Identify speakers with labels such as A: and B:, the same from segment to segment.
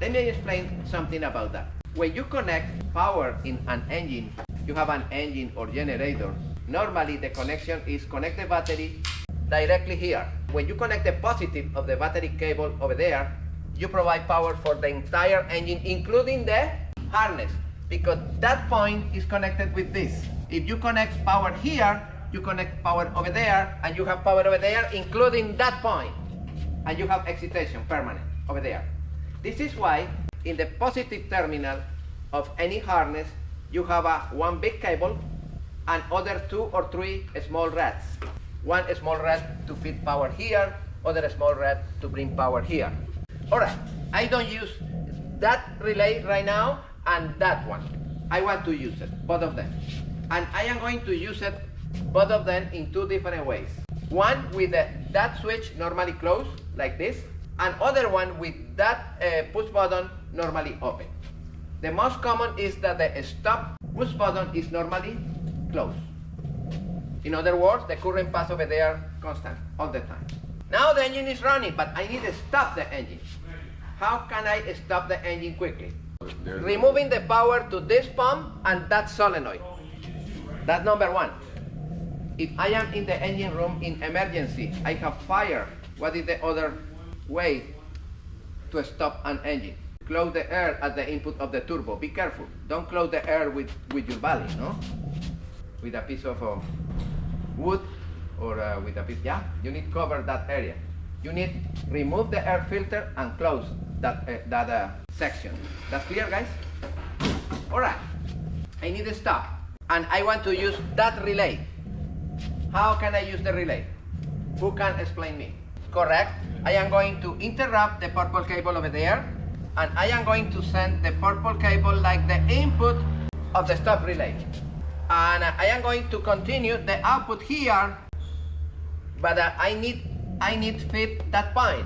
A: Let me explain something about that. When you connect power in an engine, you have an engine or generator. Normally the connection is connect the battery directly here. When you connect the positive of the battery cable over there, you provide power for the entire engine, including the harness, because that point is connected with this. If you connect power here, you connect power over there, and you have power over there, including that point, and you have excitation permanent over there. This is why in the positive terminal of any harness, you have one big cable and other 2 or 3 small rods. One small rod to feed power here, other small rod to bring power here. All right, I don't use that relay right now and that one. I want to use it, both of them. And I am going to use it, both of them, in 2 different ways. One with that switch normally closed, like this, and other one with that push button normally open. The most common is that the stop push button is normally closed. In other words, the current pass over there constant all the time. Now the engine is running, but I need to stop the engine. How can I stop the engine quickly? Removing the power to this pump and that solenoid. That's number 1. If I am in the engine room in emergency, I have fire, what is the other way to stop an engine? Close the air at the input of the turbo. Be careful. Don't close the air with your body, no? With a piece of wood or with a piece, yeah? You need to cover that area. You need to remove the air filter and close that section. That's clear, guys? All right. I need to stop. And I want to use that relay. How can I use the relay? Who can explain me? Correct. I am going to interrupt the purple cable over there, and I am going to send the purple cable like the input of the stop relay. And I am going to continue the output here, but I need to feed that point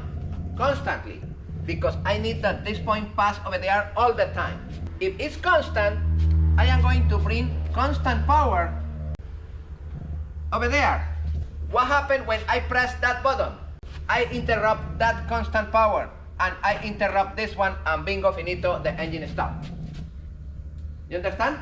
A: constantly, because I need that this point pass over there all the time. If it's constant, I am going to bring constant power over there. What happened when I press that button? I interrupt that constant power, and I interrupt this one, and bingo finito, the engine stops. You understand?